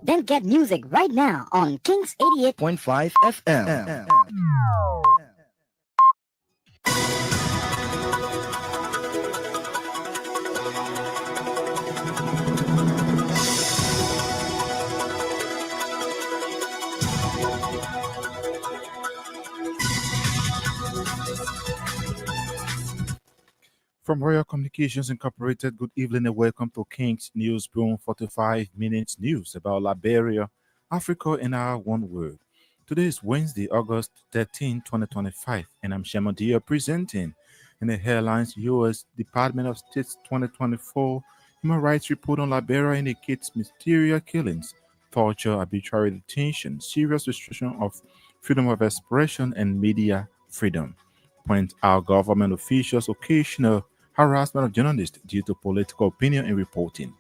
Then get music right now on Kings 88.5 FM. From Royal Communications Incorporated, good evening and welcome to King's News Broom 45 minutes news about Liberia, Africa in our one word. Today is Wednesday, August 13, 2025, and I'm Shamadia presenting in the headlines U.S. Department of State's 2024 Human Rights Report on Liberia indicates mysterious killings, torture, arbitrary detention, serious restriction of freedom of expression and media freedom. Point out government officials' occasional harassment of journalists due to political opinion in reporting.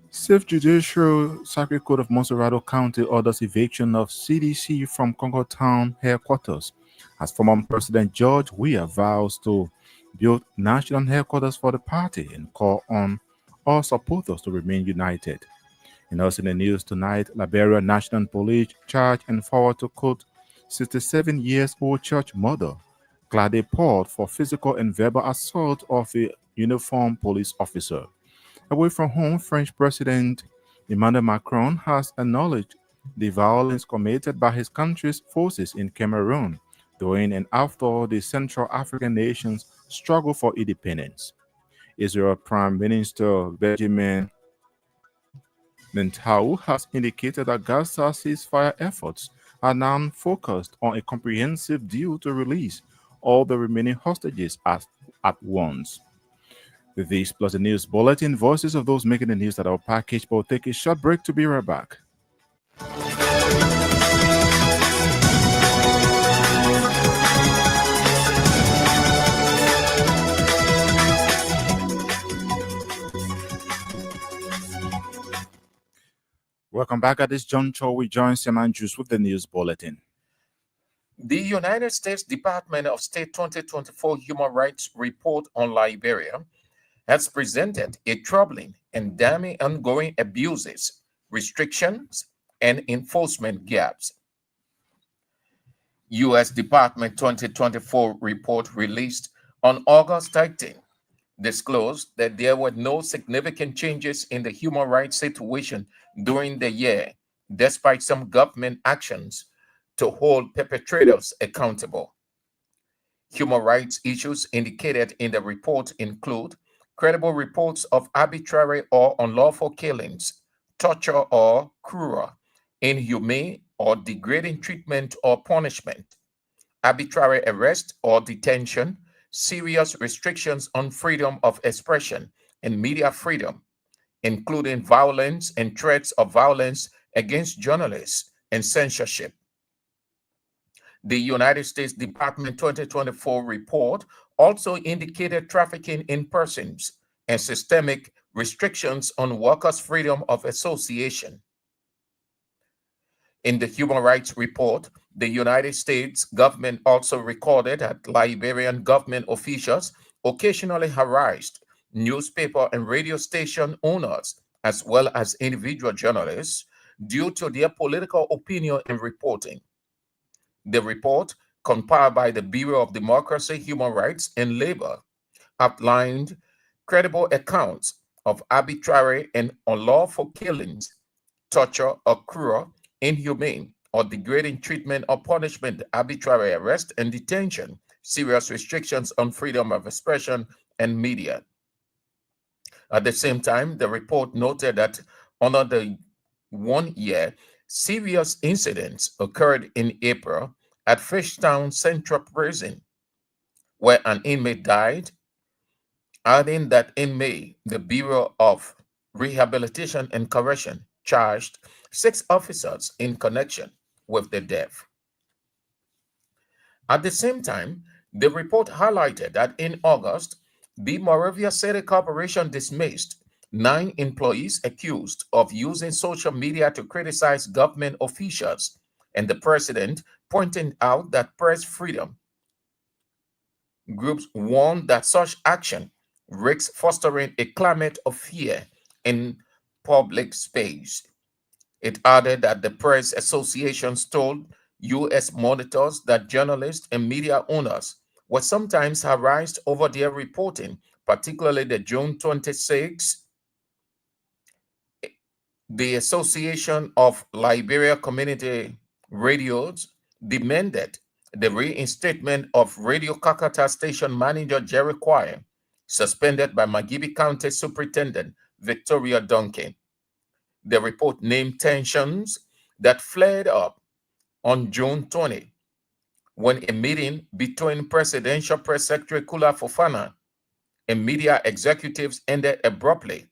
Safe Judicial Circuit Court of Monserrado County orders eviction of CDC from Congo Town headquarters as former President George Weah vows to build national headquarters for the party and call on all supporters to remain united. And also in the news tonight, Liberia National Police charged and forward to court 67 years old church mother Glade Port for physical and verbal assault of a uniformed police officer. Away from home, French President Emmanuel Macron has acknowledged the violence committed by his country's forces in Cameroon during and after the Central African nation's struggle for independence. Israel Prime Minister Benjamin Netanyahu has indicated that Gaza ceasefire efforts are now focused on a comprehensive deal to release all the remaining hostages at once. With this plus the news bulletin, voices of those making the news that our package will take a short break to be right back. Welcome back at this juncture. We join Sam Andrews with the news bulletin. The United States Department of State 2024 Human Rights Report on Liberia has presented a troubling and damning ongoing abuses, restrictions, and enforcement gaps. U.S. Department 2024 report released on August 13 disclosed that there were no significant changes in the human rights situation during the year, despite some government actions to hold perpetrators accountable. Human rights issues indicated in the report include credible reports of arbitrary or unlawful killings, torture or cruel, inhumane or degrading treatment or punishment, arbitrary arrest or detention, serious restrictions on freedom of expression and media freedom, including violence and threats of violence against journalists and censorship. The United States Department 2024 report also indicated trafficking in persons and systemic restrictions on workers' freedom of association. In the Human Rights Report, the United States government also recorded that Liberian government officials occasionally harassed newspaper and radio station owners as well as individual journalists due to their political opinion and reporting. The report, compiled by the Bureau of Democracy, Human Rights, and Labor, outlined credible accounts of arbitrary and unlawful killings, torture or cruel, inhumane or degrading treatment or punishment, arbitrary arrest and detention, serious restrictions on freedom of expression and media. At the same time, the report noted that under the 1 year, serious incidents occurred in April at Fishtown Central Prison, where an inmate died, adding that in May, the Bureau of Rehabilitation and Correction charged 6 officers in connection with the death. At the same time, the report highlighted that in August, the Moravia City Corporation dismissed 9 employees accused of using social media to criticize government officials, and the president pointed out that press freedom groups warned that such action risks fostering a climate of fear in public space. It added that the press associations told U.S. monitors that journalists and media owners were sometimes harassed over their reporting, particularly the June 26. The Association of Liberia Community Radios demanded the reinstatement of Radio Kakata station manager Jerry Quire, suspended by Magibi County Superintendent Victoria Duncan. The report named tensions that flared up on June 20 when a meeting between Presidential Press Secretary Kula Fofana and media executives ended abruptly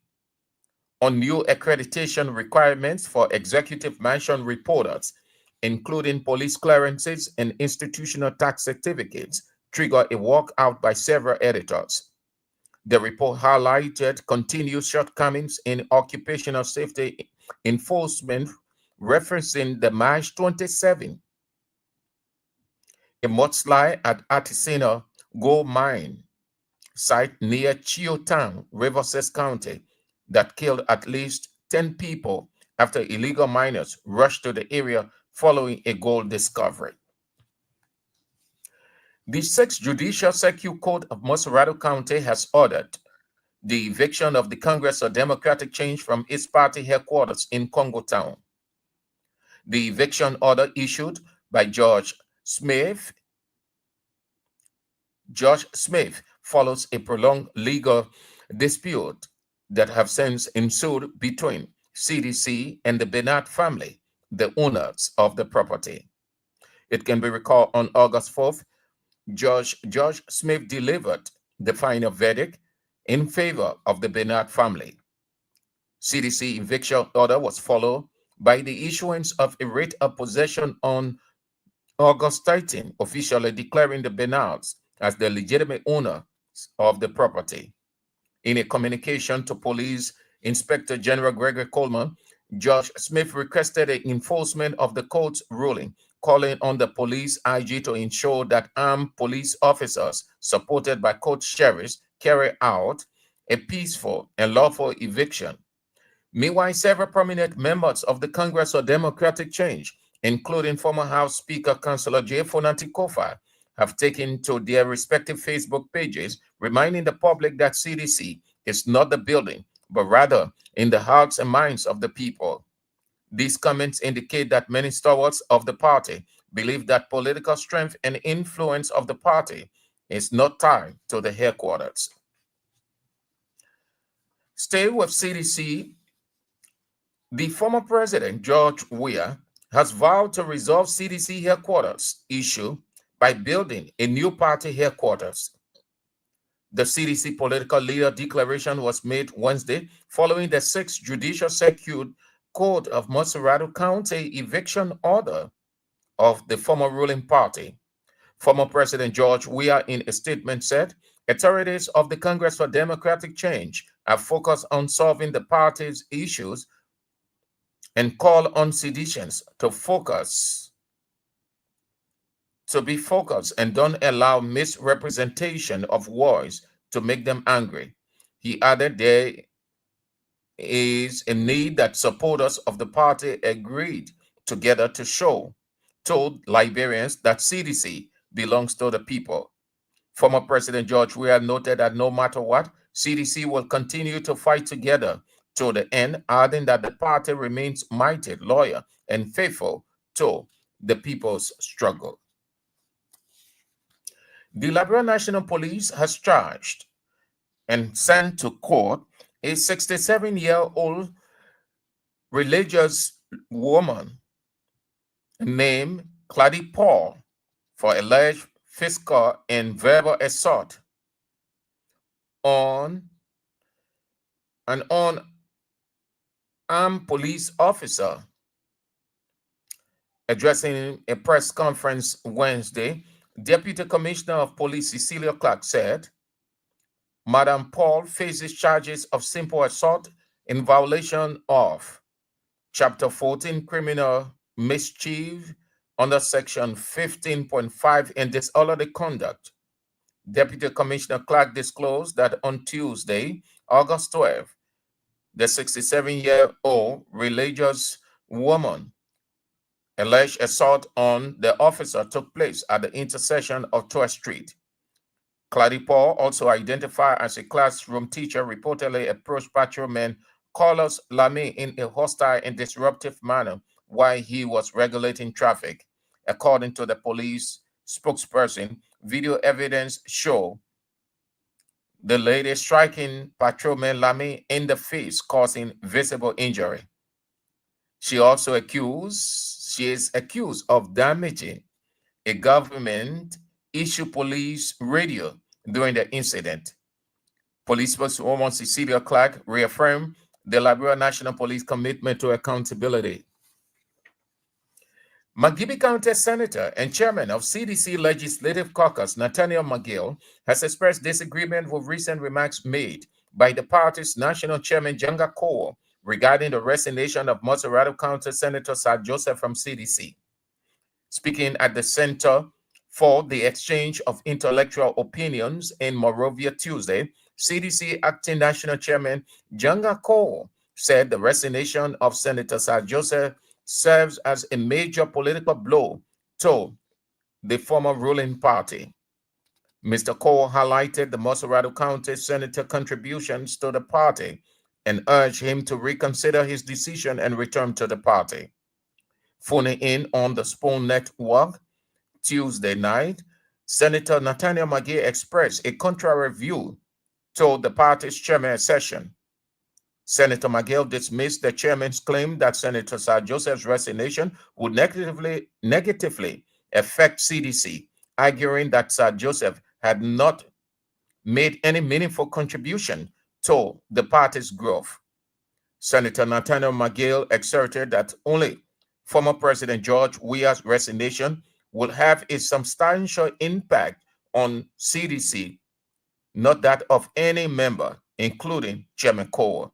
on new accreditation requirements for executive mansion reporters, including police clearances and institutional tax certificates, triggered a walkout by several editors. The report highlighted continued shortcomings in occupational safety enforcement, referencing the March 27, a mudslide at Artisanal gold mine site near Chiotang, Riverside County, that killed at least 10 people after illegal miners rushed to the area following a gold discovery. The 6th Judicial Circuit Court of Moserado County has ordered the eviction of the Congress of Democratic Change from its party headquarters in Congo Town. The eviction order issued by Judge Smith follows a prolonged legal dispute that have since ensued between CDC and the Bernard family, the owners of the property. It can be recalled on August 4th, Judge Smith delivered the final verdict in favor of the Bernard family. CDC eviction order was followed by the issuance of a writ of possession on August 13, officially declaring the Bernards as the legitimate owner of the property. In a communication to Police Inspector General Gregory Coleman, Judge Smith requested the enforcement of the court's ruling, calling on the police IG to ensure that armed police officers, supported by court sheriffs, carry out a peaceful and lawful eviction. Meanwhile, several prominent members of the Congress of Democratic Change, including former House Speaker Councilor J. Fonanti Kofa, have taken to their respective Facebook pages, reminding the public that CDC is not the building, but rather in the hearts and minds of the people. These comments indicate that many stalwarts of the party believe that political strength and influence of the party is not tied to the headquarters. Stay with CDC. The former president, George Weah, has vowed to resolve CDC headquarters issue by building a new party headquarters. The CDC political leader declaration was made Wednesday following the 6th Judicial Circuit Court of Moserado County eviction order of the former ruling party. Former President George Weah, in a statement, said authorities of the Congress for Democratic Change are focused on solving the party's issues and call on citizens to be focused and don't allow misrepresentation of voice to make them angry. He added there is a need that supporters of the party agreed together told Liberians that CDC belongs to the people. Former President George Weah noted that no matter what, CDC will continue to fight together to the end, adding that the party remains mighty, loyal, and faithful to the people's struggle. The Liberia National Police has charged and sent to court a 67-year-old religious woman named Clady Paul for alleged physical and verbal assault on an unarmed police officer. Addressing a press conference Wednesday, Deputy Commissioner of Police Cecilia Clark said, Madam Paul faces charges of simple assault in violation of Chapter 14 Criminal Mischief under Section 15.5 and disorderly conduct. Deputy Commissioner Clark disclosed that on Tuesday, August 12, the 67-year-old religious woman. Alleged assault on the officer took place at the intersection of 12th Street. Cladipo, also identified as a classroom teacher, reportedly approached patrolman Carlos Lamy in a hostile and disruptive manner while he was regulating traffic. According to the police spokesperson, video evidence show the lady striking patrolman Lamy in the face, causing visible injury. She is accused of damaging a government issue police radio during the incident. Police spokeswoman Cecilia Clark reaffirmed the Liberia National Police commitment to accountability. McGibby County Senator and Chairman of CDC Legislative Caucus, Nathaniel McGill, has expressed disagreement with recent remarks made by the party's National Chairman Janga Cole regarding the resignation of Montserrado County Senator Sir Joseph from CDC. Speaking at the Center for the Exchange of Intellectual Opinions in Monrovia Tuesday, CDC Acting National Chairman Janga Cole said the resignation of Senator Sir Joseph serves as a major political blow to the former ruling party. Mr. Cole highlighted the Montserrado County Senator contributions to the party and urged him to reconsider his decision and return to the party. Phoning in on the Spoon Network Tuesday night, Senator Nathaniel McGee expressed a contrary view to the party's chairman session. Senator McGill dismissed the chairman's claim that Senator Sir Joseph's resignation would negatively affect CDC, arguing that Sir Joseph had not made any meaningful contribution to the party's growth. Senator Nathaniel McGill asserted that only former President George Weah's resignation would have a substantial impact on CDC, not that of any member, including Chairman Cole.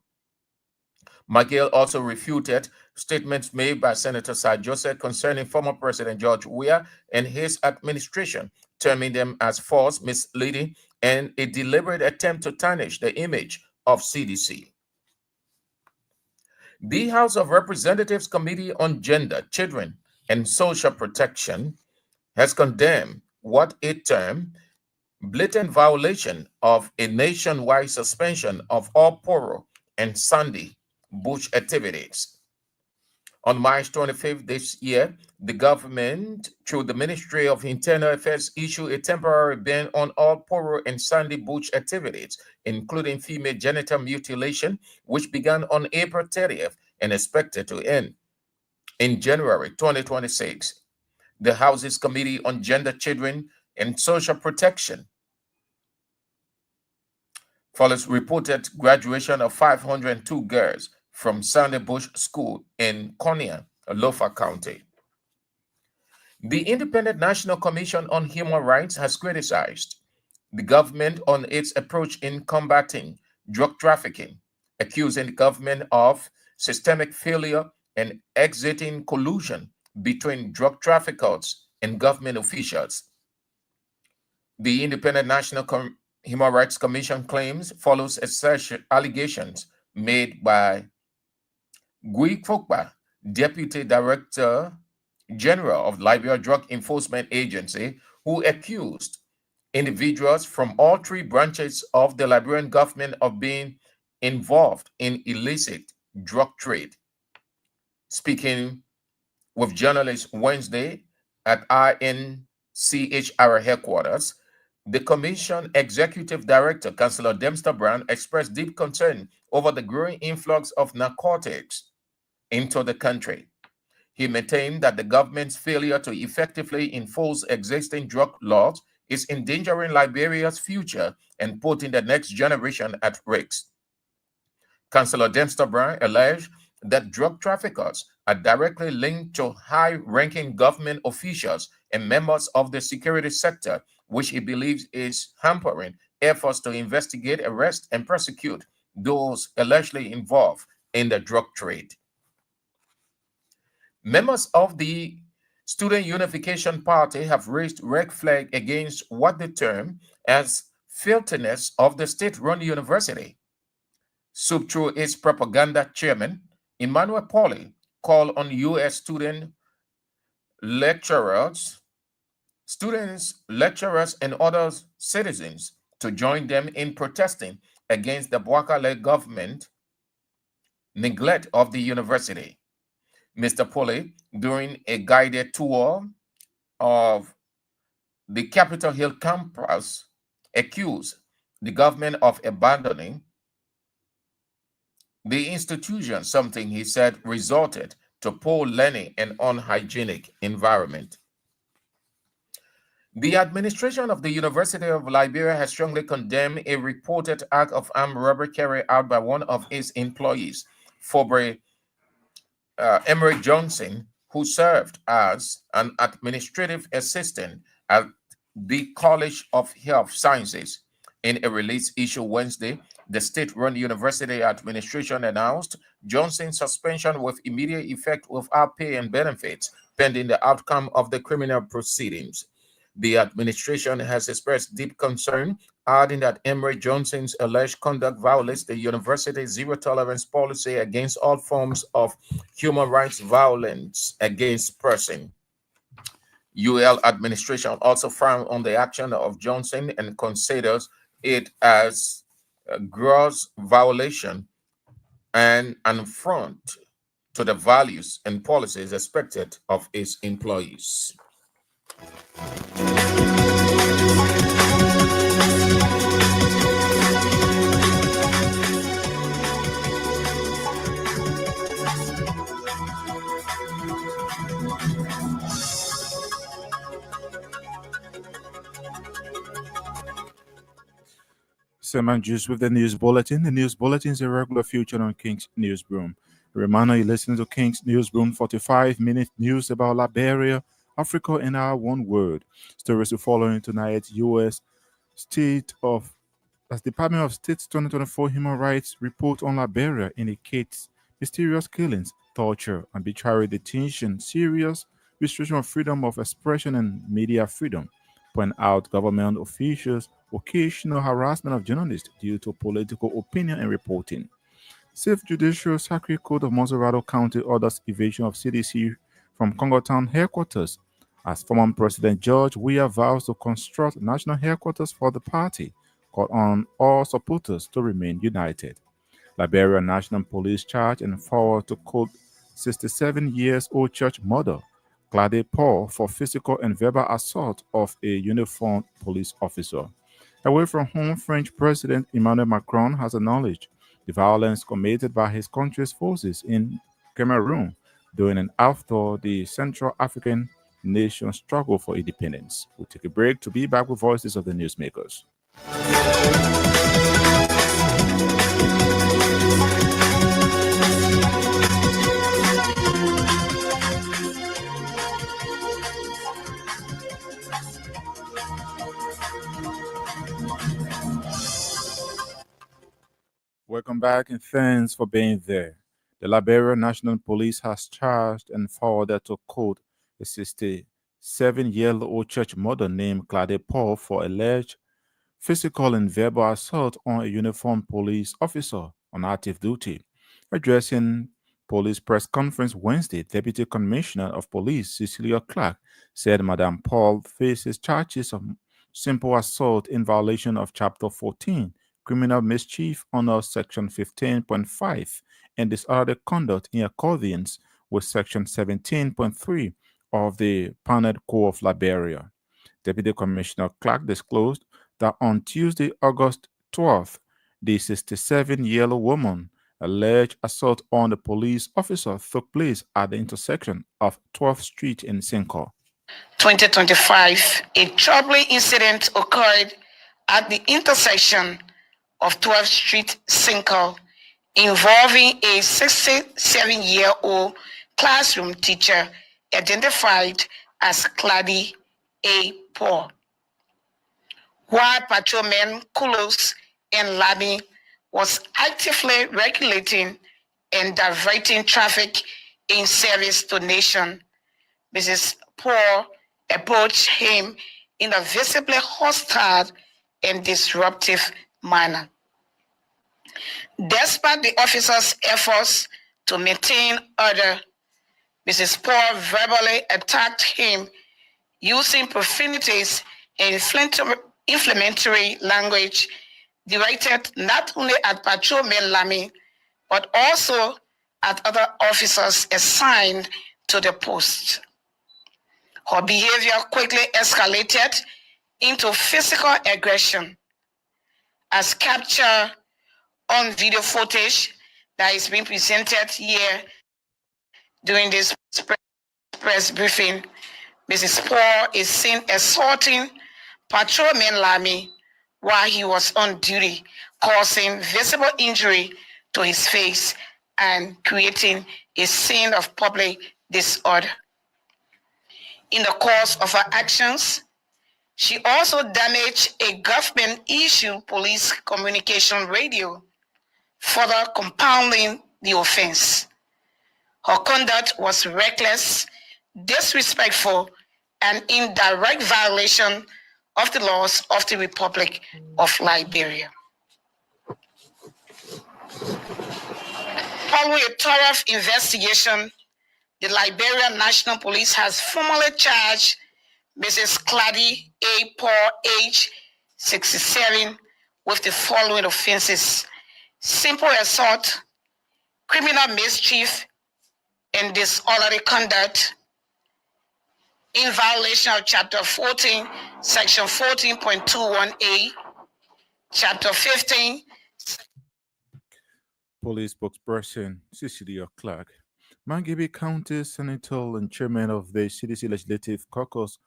McGill also refuted statements made by Senator Sir Joseph concerning former President George Weah and his administration, terming them as false, misleading, and a deliberate attempt to tarnish the image of CDC. The House of Representatives Committee on Gender, Children, and Social Protection has condemned what it termed blatant violation of a nationwide suspension of all Poro and Sunday bush activities. On March 25th this year, the government, through the Ministry of Internal Affairs, issued a temporary ban on all Poro and Sunday bush activities, including female genital mutilation, which began on April 30th and expected to end in January 2026. The House's Committee on Gender, Children, and Social Protection follows reported graduation of 502 girls from Sunday Bush School in Konya, Lofa County. The Independent National Commission on Human Rights has criticized the government on its approach in combating drug trafficking, accusing the government of systemic failure and exiting collusion between drug traffickers and government officials. The Independent National Human Rights Commission claims follows allegations made by Gui Fokpa, Deputy Director General of Liberia Drug Enforcement Agency, who accused individuals from all three branches of the Liberian government of being involved in illicit drug trade. Speaking with journalists Wednesday at INCHR headquarters, the Commission Executive Director, Councillor Dempster Brown, expressed deep concern over the growing influx of narcotics into the country. He maintained that the government's failure to effectively enforce existing drug laws is endangering Liberia's future and putting the next generation at risk. Councillor Dempster Brown alleged that drug traffickers are directly linked to high-ranking government officials and members of the security sector, which he believes is hampering efforts to investigate, arrest, and prosecute those allegedly involved in the drug trade. Members of the Student Unification Party have raised red flag against what they term as filthiness of the state-run university. Through its propaganda chairman, Emmanuel Pauly, called on U.S. lecturers, lecturers, and other citizens to join them in protesting against the Bwakale government neglect of the university. Mr. Pulley, during a guided tour of the Capitol Hill campus, accused the government of abandoning the institution, something he said resulted to poor learning and unhygienic environment. The administration of the University of Liberia has strongly condemned a reported act of armed robbery carried out by one of its employees, Fobre Emery Johnson, who served as an administrative assistant at the College of Health Sciences. In a release issued Wednesday, the state-run university administration announced Johnson's suspension with immediate effect without pay and benefits, pending the outcome of the criminal proceedings. The administration has expressed deep concern, adding that Emery Johnson's alleged conduct violates the university's zero-tolerance policy against all forms of human rights violence against person. UL administration also frowned on the action of Johnson and considers it as a gross violation and an affront to the values and policies expected of its employees. Seman Juice with the news bulletin. The news bulletin is a regular feature on King's Newsroom. A reminder, you're listening to King's Newsroom, 45-minute news about Liberia, Africa in our one word. Stories to follow in tonight's U.S. Department of State's 2024 Human Rights Report on Liberia indicates mysterious killings, torture, arbitrary detention, serious restriction of freedom of expression and media freedom. Point out government officials' occasional harassment of journalists due to political opinion and reporting. Safe Judicial Circuit Court of Monserrado County orders evasion of CDC from Congo Town headquarters as former President George Weah vows to construct national headquarters for the party, called on all supporters to remain united. Liberia National Police charged and forward to court 67-year-old church mother Claude Paul for physical and verbal assault of a uniformed police officer. Away from home, French President Emmanuel Macron has acknowledged the violence committed by his country's forces in Cameroon during and after the Central African nation's struggle for independence. We'll take a break to be back with voices of the newsmakers. Welcome back and thanks for being there. The Liberia National Police has charged and forwarded to court a 67-year-old church mother named Claude Paul for alleged physical and verbal assault on a uniformed police officer on active duty. Addressing police press conference Wednesday, Deputy Commissioner of Police Cecilia Clark said Madame Paul faces charges of simple assault in violation of Chapter 14, criminal mischief under Section 15.5, and disorderly conduct in accordance with Section 17.3 of the Penal Code of Liberia. Deputy Commissioner Clark disclosed that on Tuesday, August 12th, the 67-year-old woman alleged assault on the police officer took place at the intersection of 12th Street in Sinko. 2025, a troubling incident occurred at the intersection of 12th Street, Sinko, involving a 67-year-old classroom teacher identified as Claude A. Paul. While patrolman Kulos and Labi was actively regulating and diverting traffic in service to nation, Mrs. Paul approached him in a visibly hostile and disruptive manner. Despite the officer's efforts to maintain order, Mrs. Paul verbally attacked him using profanities and inflammatory language directed not only at Patrolman Lamy, but also at other officers assigned to the post. Her behavior quickly escalated into physical aggression, as captured on video footage that is being presented here during this press briefing. Mrs. Paul is seen assaulting Patrolman Lamy while he was on duty, causing visible injury to his face and creating a scene of public disorder. In the course of her actions, she also damaged a government-issued police communication radio, further compounding the offense. Her conduct was reckless, disrespectful, and in direct violation of the laws of the Republic of Liberia. Following a thorough investigation, the Liberian National Police has formally charged Mrs. Clady A. Paul, age 67, with the following offenses: simple assault, criminal mischief, and disorderly conduct in violation of Chapter 14, Section 14.21a, Chapter 15. Police spokesperson Cecilia Clark. Mangibi County Senator and Chairman of the CDC Legislative Caucus,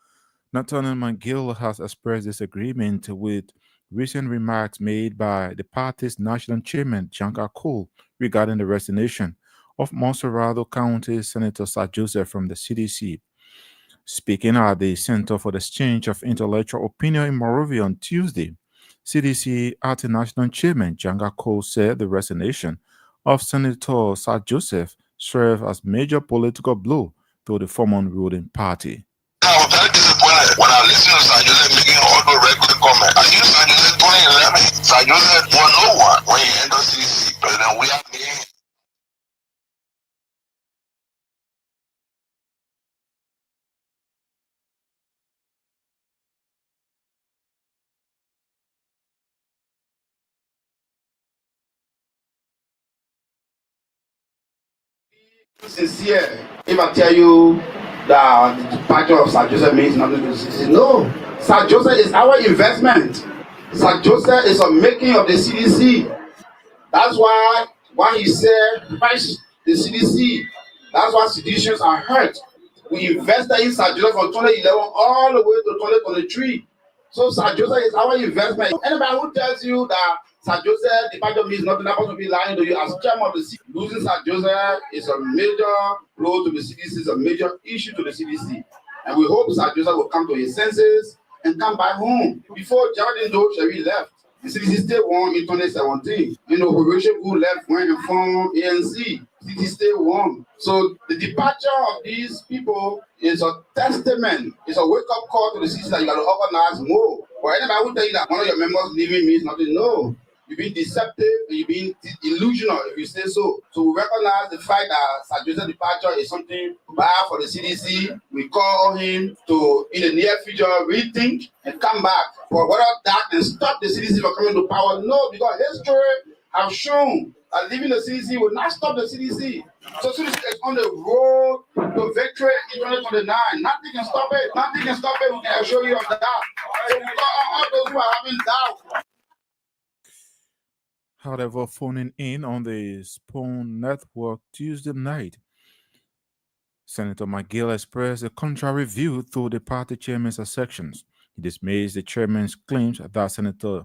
Nathaniel McGill, has expressed disagreement with recent remarks made by the party's national chairman, Janka Cole, regarding the resignation of Monserrado County Senator Sir Joseph from the CDC. Speaking at the Center for the Exchange of Intellectual Opinion in Monrovia on Tuesday, CDC Acting National Chairman Janga Cole said the resignation of Senator Sir Joseph served as major political blow to the former ruling party. I was very disappointed when I listened to Sir Joseph making all the regular comment. I knew Sir Joseph 2011. Sir Joseph was no one when he entered CDC, but then we have me. Sincere if I tell you that the departure of Sir Joseph means nothing to the CDC. No, Sir Joseph is our investment. Sir Joseph is a making of the CDC. That's why he said, first the CDC. That's why seditions are hurt. We invested in Sir Joseph from 2011 all the way to 2023. So Sir Joseph is our investment. Anybody who tells you that Sir Joseph departure means nothing, that must be lying to you. As chairman of the CDC, losing Sir Joseph is a major blow to the CDC, is a major issue to the CDC. And we hope Sir Joseph will come to his senses and come back home. Before Geraldine Doe Sherry left, the CDC stayed warm in 2017. You know, Operation who left when he formed ANC. CDC stayed warm. So the departure of these people is a testament, it's a wake-up call to the CDC that you got to organize more. But anybody who tell you that one of your members leaving means nothing, no. You're being deceptive and you're being illusional if you say so. So we recognize the fact that Sir Joseph's departure is something bad for the CDC. We call him to, in the near future, rethink and come back. But whether that can stop the CDC from coming to power, no, because history has shown that leaving the CDC will not stop the CDC. So CDC is on the road to victory in 2029. Nothing can stop it. Nothing can stop it. We can assure you of that. So we call all those who are having doubt. However, phoning in on the Spoon Network Tuesday night, Senator McGill expressed a contrary view through the party chairman's sections. He dismissed the chairman's claims that Senator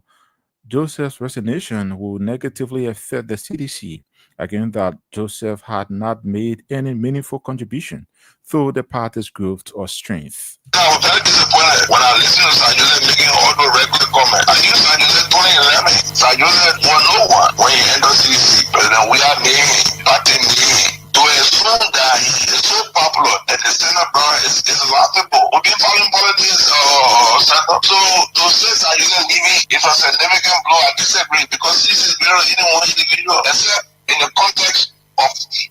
Joseph's resignation will negatively affect the CDC, again that Joseph had not made any meaningful contribution through the party's growth or strength. I was very disappointed when I listened to Sir Joseph making all the regular comment. I knew Sir Joseph 2011. Sir Joseph was no one when he entered CDC, but then we are naming, party naming. To assume that he is so popular and the Senate bar is laughable. We've been following politics, Senator. So to say Sir Joseph leaving is a significant blow. I disagree because this is very any one individual, except in the context of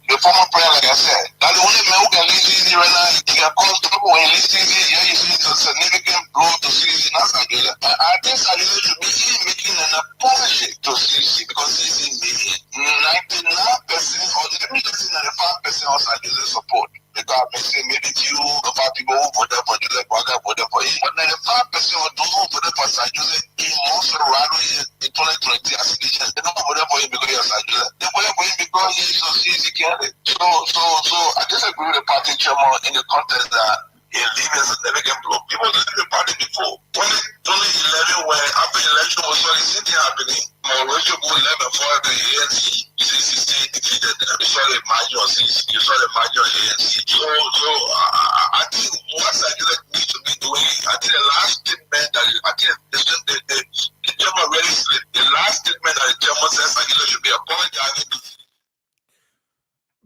the former prayer, like I said. That's the only man who can list easy right now. He can cause trouble when he lists easy. Yeah, you see, it's a significant blow to CC. That's Sajula. I think Sajula should be making an apology to CC because CC made 99% or let me just say 95% of Sajula support. Because I say maybe few of our people who voted for Jose Baga voted for him. But 95% of those who voted for Sajula in most of the rally in 2020 association, they don't vote for him because he is Sajula. They voted for him because he is a CC candidate. So I disagree with the party chairman in the context that he leaving a significant blow. People left the party before. 2011, when after the election was already sitting happening, Mauricio go 11 for the ANC. He said defeated them. You saw the margin of CC, you saw the margin of ANC. So I think what Sajula needs to be doing, I think the last statement that I think the chairman really slipped. The last statement that the chairman says Sajula should be apologizing to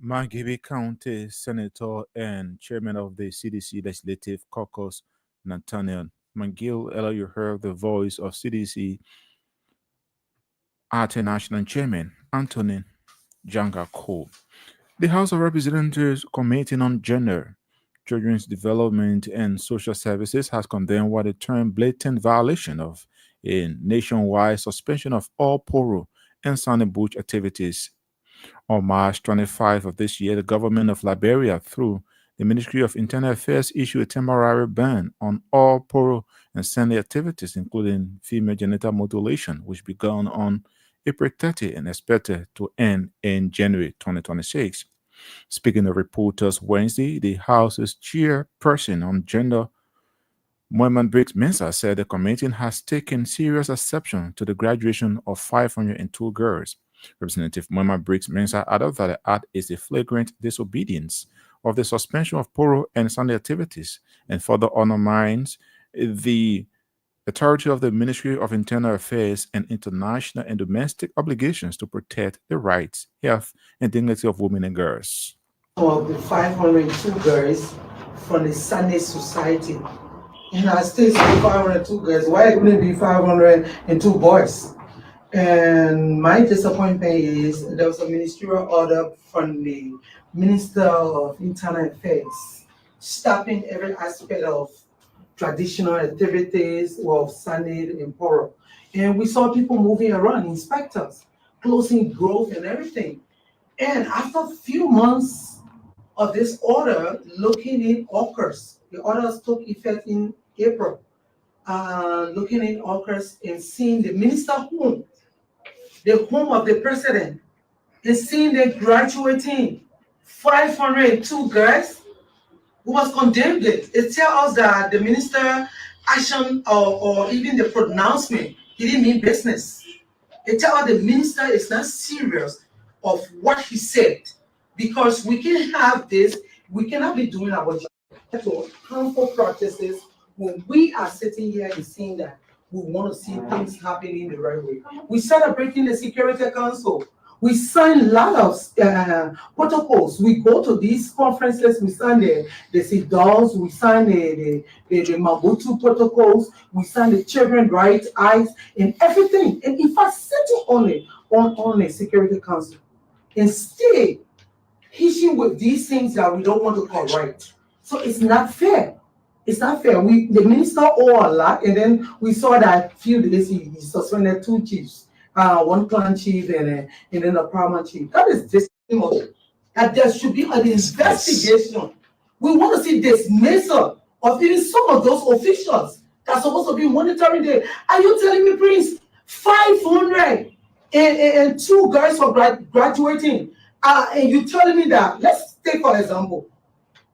Mangibi County Senator and Chairman of the CDC Legislative Caucus, Nathaniel McGill. Earlier, you heard the voice of CDC Arte National Chairman Anthony Janga Cole. The House of Representatives Committee on Gender, Children's Development and Social Services has condemned what it termed blatant violation of a nationwide suspension of all Poro and Sunny Bush activities. On March 25 of this year, the government of Liberia, through the Ministry of Internal Affairs, issued a temporary ban on all Poro and Sunny activities, including female genital mutilation, which began on April 30 and expected to end in January 2026. Speaking of reporters Wednesday, the House's chairperson on gender, Mohamed Briggs Mensah, said the committee has taken serious exception to the graduation of 502 girls. Representative Mohamed Briggs Mensah added that the act is a flagrant disobedience of the suspension of Poro and Sunday activities and further undermines the authority of the Ministry of Internal Affairs and international and domestic obligations to protect the rights, health, and dignity of women and girls. Of the 502 girls from the Sunday Society. And I still say 502 girls. Why couldn't it be 502 boys? And my disappointment is there was a ministerial order from the Minister of Internal Affairs stopping every aspect of traditional activities of Sunday and Poro. And we saw people moving around, inspectors, closing growth and everything. And after a few months of this order, looking in occurs, the orders took effect in April. Looking in occurs and seeing the minister home, the home of the president, and seeing them graduating 502 girls who was condemned. It tells us that the minister action or even the pronouncement, he didn't mean business. It tells us the minister is not serious of what he said, because we can have this, we cannot be doing our job to harmful practices when we are sitting here and seeing that we want to see things happening the right way. We celebrating the Security Council. We sign a lot of protocols. We go to these conferences, we sign the CEDAWs, we sign the Mabutu protocols, we sign the Children's Rights Acts and everything. And if I sitting on a Security Council and stay hitching with these things that we don't want to correct, so it's not fair. It's not fair. The minister owe a lot, and then we saw that few days he suspended 2 chiefs, one clan chief and then a paramount chief. That is dismal. That there should be an investigation. We want to see dismissal of even some of those officials that's supposed to be monitoring the. Are you telling me, Prince, 502 guys for graduating, and you telling me that? Let's take for example,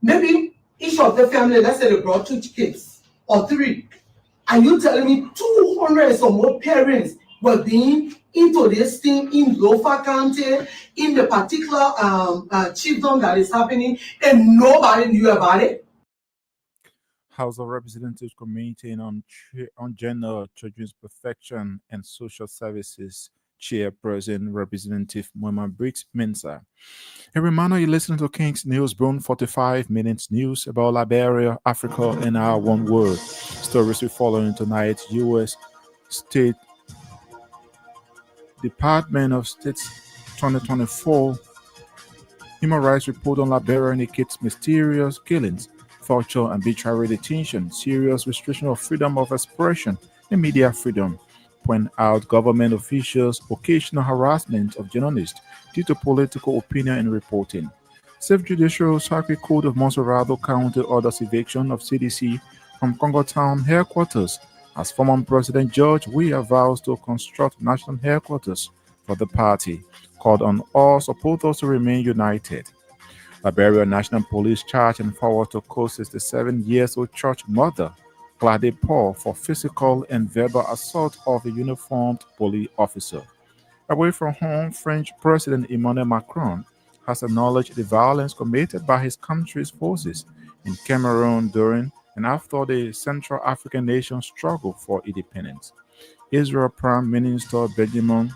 maybe each of the family, let's say they brought 2 kids or 3. And you telling me 200 or more parents were being into this thing in Lofa County, in the particular chiefdom that is happening, and nobody knew about it? House of Representatives Committee on Gender, Children's Protection and Social Services Chairperson Representative Mohamed Briggs Mensah. A reminder, you're listening to King's News, Broom 45 minutes news about Liberia, Africa, and our one world. Stories we follow tonight. U.S. State Department of State's 2024 Human rights report on Liberia indicates mysterious killings, torture, arbitrary detention, serious restriction of freedom of expression and media freedom. Point out government officials' occasional harassment of journalists due to political opinion and reporting. Safe Judicial Circuit Court of Monserrado County orders eviction of CDC from Congo Town headquarters as former President George Weah vows to construct national headquarters for the party, called on all supporters to remain united. Liberia National Police charged and forward to court 67-year-old church mother, Claude Paul, for physical and verbal assault of a uniformed police officer. Away from home, French President Emmanuel Macron has acknowledged the violence committed by his country's forces in Cameroon during and after the Central African nation's struggle for independence. Israel Prime Minister Benjamin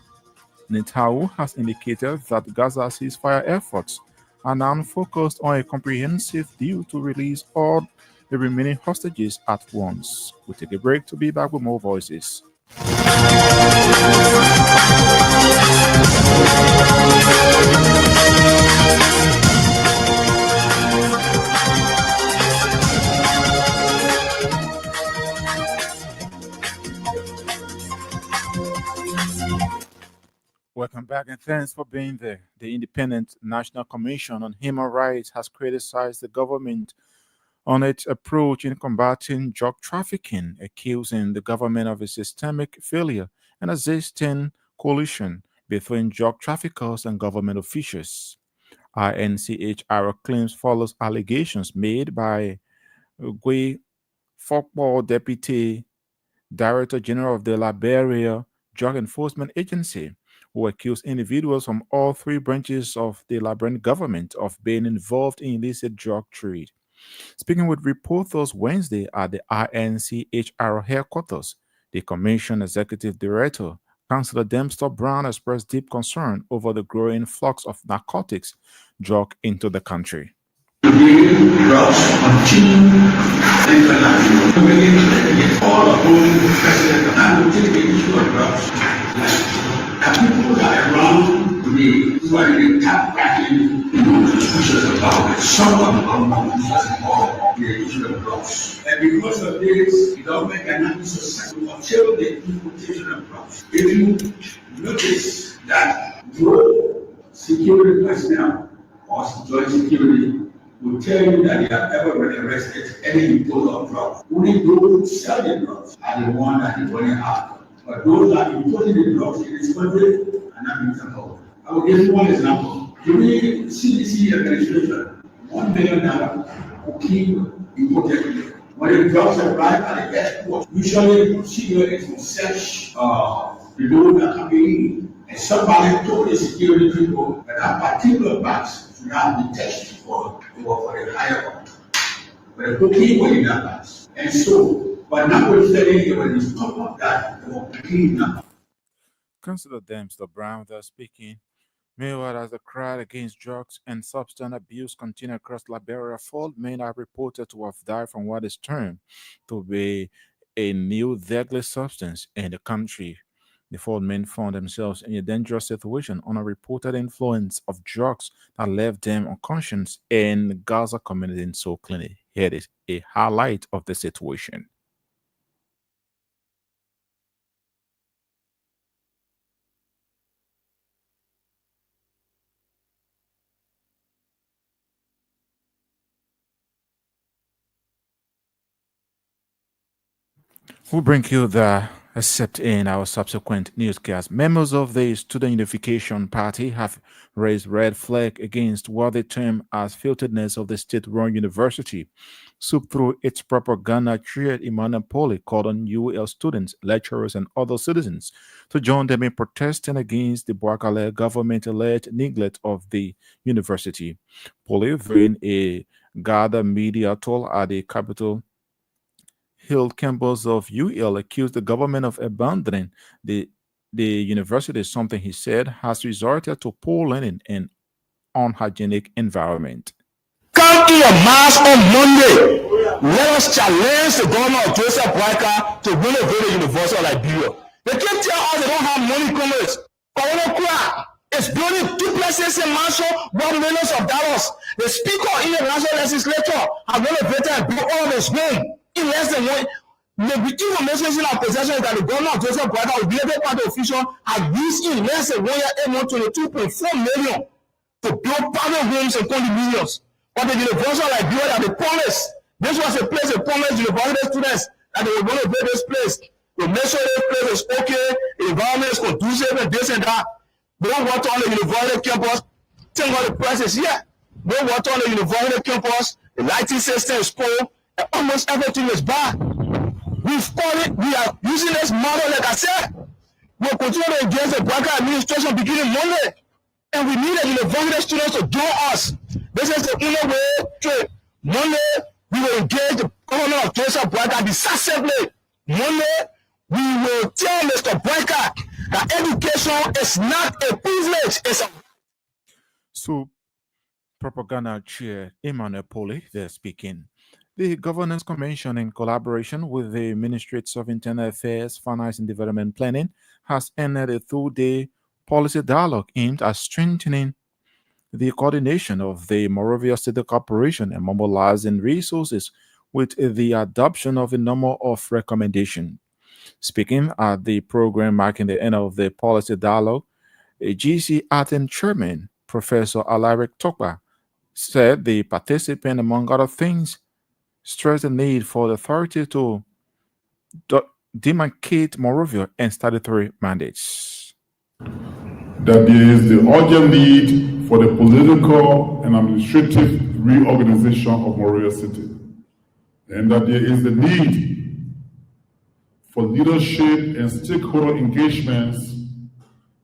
Netanyahu has indicated that Gaza's ceasefire efforts are now focused on a comprehensive deal to release all the remaining hostages at once. We take a break to be back with more voices. Welcome back and thanks for being there. The Independent National Commission on Human Rights has criticized the government on its approach in combating drug trafficking, accusing the government of a systemic failure and existing coalition between drug traffickers and government officials. INCHR claims follows allegations made by Gui Fokpo, Deputy Director General of the Liberia Drug Enforcement Agency, who accused individuals from all three branches of the Liberian government of being involved in illicit drug trade. Speaking with reporters Wednesday at the INCHR headquarters, the Commission Executive Director, Councillor Dempster Brown, expressed deep concern over the growing flux of narcotics drug into the country. Drugs continue internationally. All of those president and take the issue of drugs. And people that are around today who are really tap backing issues about it. Some of them are not involved in the issue of drugs. And because of this, the government cannot be successful until the importation of drugs. If you notice that no security personnel or joint security will tell you that they have ever been arrested any importer of drugs. Only those who sell the drugs are the ones that the money have. But those that importing the drugs in this country are not being tackled. I will give you one example. During CDC administration, $1 million cocaine imported. When the drugs arrive at the airport, usually the procedure is to search the load that come in. And somebody told the security people that that particular box should not be tested for the higher one. But the cocaine was in that box. And so, but notwithstanding, when you top of that, there was cocaine in that box. Councillor Dempster Brown thus speaking. Meanwhile, as the cry against drugs and substance abuse continue across Liberia, 4 men are reported to have died from what is termed to be a new deadly substance in the country. The 4 men found themselves in a dangerous situation on a reported influence of drugs that left them unconscious in the Gaza community in Soul Clinic. Here is a highlight of the situation. We'll bring you the except in our subsequent newscast. Members of the Student Unification Party have raised red flag against what they term as filthiness of the state-run university. SUP, through its propaganda, created Emmanuel Poli called on UL students, lecturers, and other citizens to join them in protesting against the Boakale government-led neglect of the university. Poli, during a gather media tour at the Capitol Hill campus of UL, accused the government of abandoning the university, something he said has resulted to poor learning and unhygienic environment. Come in a mass on Monday. Let us challenge the government of Joseph Boakai to renovate the University of Liberia. They can't tell us they don't have money, comrades. is building duplexes in mansion worth millions of dollars. The speaker in the national legislature has renovated and built all of his home in less than one. The information in our possession is that the government of Joseph Brother, with related party official, has used in less than 1 year, 8 months, 22.4 million to build private homes and condominiums. But the University of Liberia that they promised, this was a place they promised university students that they were going to build this place. To make sure this place is okay, the environment is conducive and this and that. No water on the university campus. Thank God the price is here. No water on the university campus. The lighting system is poor, and almost everything is bad. We are using this model, like I said. We'll continue to engage the Blanca administration beginning Monday. And we need the university students to join us. This is the only way to Monday, we will engage the government of Joseph Blanca decisively. Monday, we will tell Mr. Blanca that education is not a privilege, it's a. So, Propaganda Chair Emmanuel Poli, they're speaking. The Governance Convention, in collaboration with the Ministries of Internal Affairs, Finance and Development Planning, has ended a 2-day policy dialogue aimed at strengthening the coordination of the Moravia State Corporation and mobilizing resources with the adoption of a number of recommendations. Speaking at the program marking the end of the policy dialogue, a GC Athens chairman, Professor Alaric Tokpa, said the participant, among other things, stressed the need for the authority to demarcate Moravia and statutory mandates. That there is the urgent need for the political and administrative reorganization of Moravia City, and that there is the need for leadership and stakeholder engagements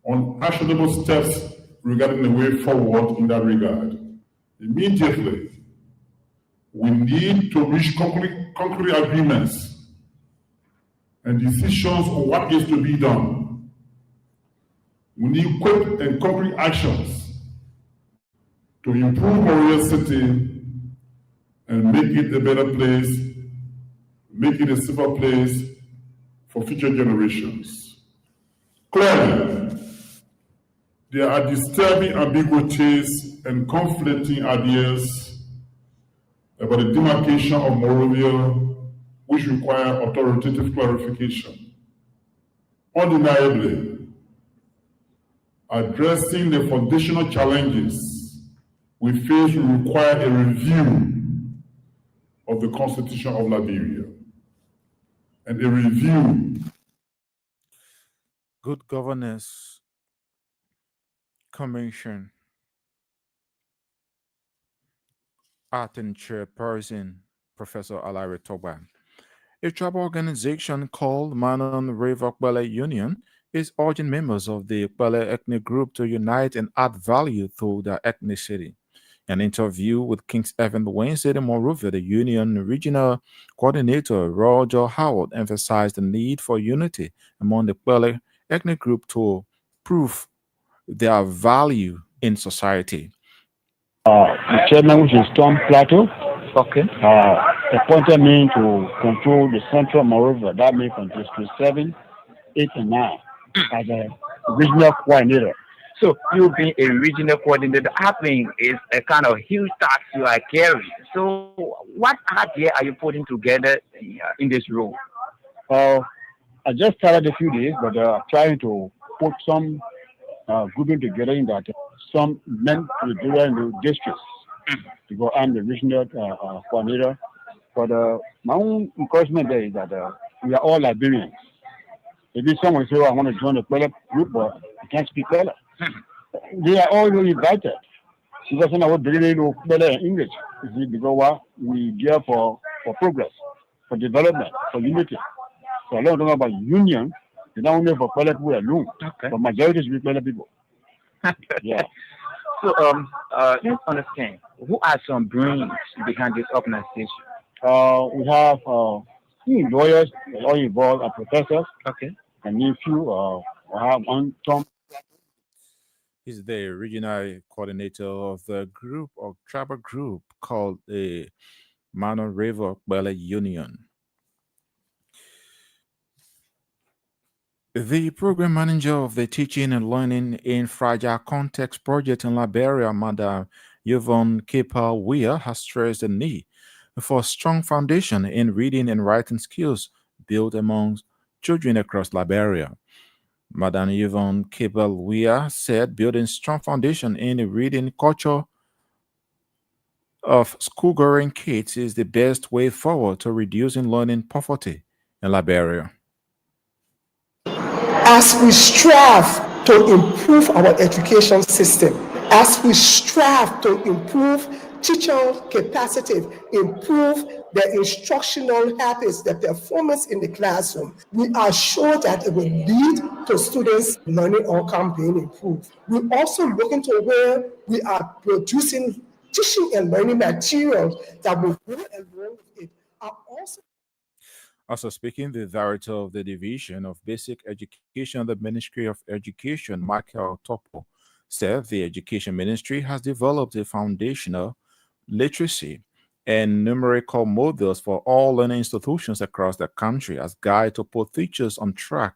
on actionable steps regarding the way forward in that regard. Immediately, we need to reach concrete agreements and decisions on what is to be done. We need quick and concrete actions to improve Moravia City and make it a better place, make it a safer place for future generations. Clearly, there are disturbing ambiguities and conflicting ideas about the demarcation of Moravia, which require authoritative clarification. Undeniably, addressing the foundational challenges we face will require a review of the Constitution of Liberia and a review. Good Governance Commission Athens chairperson, Professor Alari Toba. A tribal organization called Manon River Kwele Union is urging members of the Kwele ethnic group to unite and add value through their ethnicity. An interview with King's Event Wednesday in Monrovia, the union regional coordinator Roger Howard emphasized the need for unity among the Kwele ethnic group to prove their value in society. The chairman, which is Tom Plateau, appointed me to control the central Moreover, that means from District 7, 8, and 9, as a regional coordinator. So you being a regional coordinator, I think is a kind of huge task you are carrying. So what idea are you putting together in this role? I just started a few days, but trying to put some grouping together in that some men will do in the districts. Because I'm the regional coordinator. But my own encouragement there is that we are all Liberians. Maybe someone say, oh, I want to join the Kwele group, but I can't speak Kwele. They are all invited. Because I was really know Kwele in English. Because we there for progress, for development, for unity. So I don't know about union. It's not only for Kwele people alone, but majority is Kwele people. Yeah. So let's understand, who are some brains behind this organization? We have lawyers, all involved, are professors. Okay. And if you have one Tom. He's the regional coordinator of the group or tribal group called the Mano River Kwele Union. The program manager of the Teaching and Learning in Fragile Context project in Liberia, Madam Yvonne Kepal Weir, has stressed the need for a strong foundation in reading and writing skills built among children across Liberia. Madam Yvonne Kepal Weir said building strong foundation in the reading culture of school-going kids is the best way forward to reducing learning poverty in Liberia. As we strive to improve our education system, as we strive to improve teacher capacity, improve the instructional habits, the performance in the classroom, we are sure that it will lead to students' learning outcome being improved. We're also looking to where we are producing teaching and learning materials that will go along with it. Are Also speaking, the director of the Division of Basic Education, the Ministry of Education, Michael Topo, said the Education Ministry has developed a foundational literacy and numerical models for all learning institutions across the country as guide to put teachers on track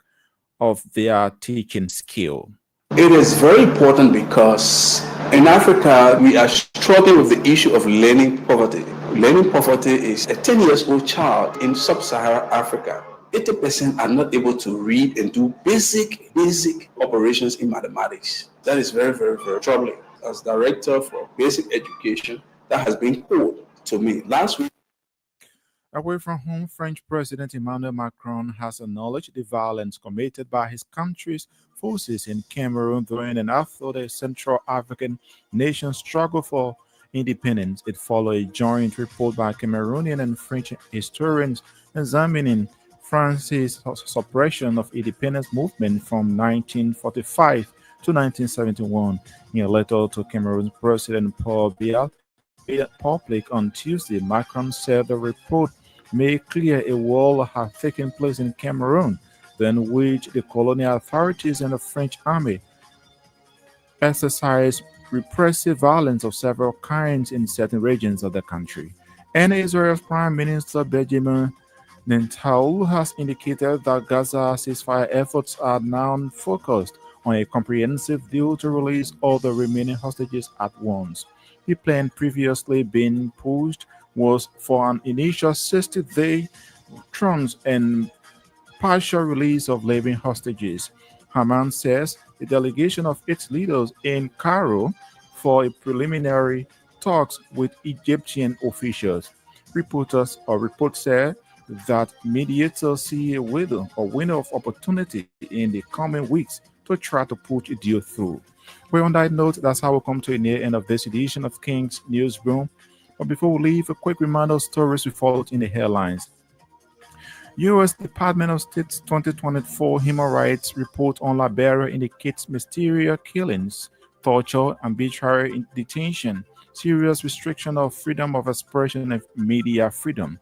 of their teaching skill. It is very important because in Africa, we are struggling with the issue of learning poverty. Learning poverty is a 10 years old child in sub-Saharan Africa. 80% are not able to read and do basic operations in mathematics. That is very, very, very troubling. As director for basic education, that has been told to me last week. Away from home, French President Emmanuel Macron has acknowledged the violence committed by his country's forces in Cameroon during and after the Central African nation struggle for independence. It followed a joint report by Cameroonian and French historians examining France's suppression of independence movement from 1945 to 1971. In a letter to Cameroon's President Paul Biya made public on Tuesday, Macron said the report made clear a war had taken place in Cameroon, during which the colonial authorities and the French army exercised repressive violence of several kinds in certain regions of the country. And Israel's Prime Minister Benjamin Netanyahu has indicated that Gaza ceasefire efforts are now focused on a comprehensive deal to release all the remaining hostages at once. The plan previously being pushed was for an initial 60-day truce and partial release of living hostages. Hamas says the delegation of its leaders in Cairo for a preliminary talks with Egyptian officials. Reports said that mediators see a window of opportunity in the coming weeks to try to push a deal through. Well, on that note, that's how we come to the end of this edition of King's Newsroom. But before we leave, a quick reminder of stories we followed in the headlines. U.S. Department of State's 2024 Human Rights Report on Liberia indicates mysterious killings, torture, arbitrary detention, serious restriction of freedom of expression and media freedom.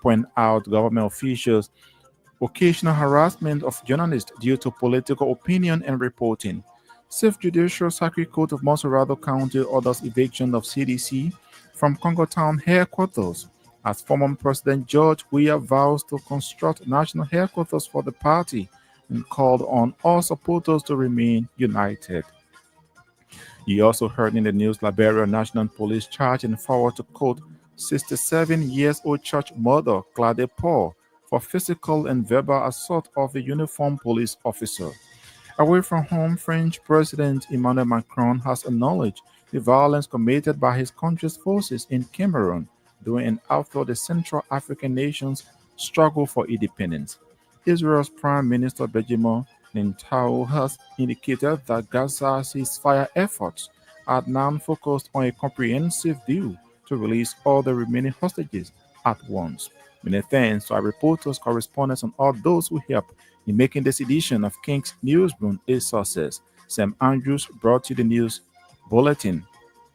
Point out government officials occasional harassment of journalists due to political opinion and reporting. Safe Judicial Circuit Court of Monserrado County orders eviction of CDC from Congo Town headquarters as former President George Weah vows to construct national headquarters for the party and called on all supporters to remain united. You also heard in the news Liberia National Police charged and forward to court 67-year-old church mother Claude Paul for physical and verbal assault of a uniformed police officer. Away from home, French President Emmanuel Macron has acknowledged the violence committed by his country's forces in Cameroon during and after the Central African nation's struggle for independence. Israel's Prime Minister Benjamin Netanyahu has indicated that Gaza ceasefire efforts are now focused on a comprehensive deal to release all the remaining hostages at once. Many thanks to our reporters, correspondents, and all those who helped in making this edition of King's Newsroom a success. Sam Andrews brought you the news bulletin.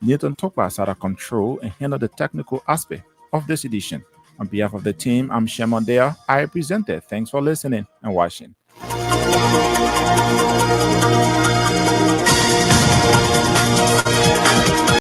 Newton Topaz had a control and handled the technical aspect of this edition. On behalf of the team, I'm Shemon Dale. I presented. Thanks for listening and watching.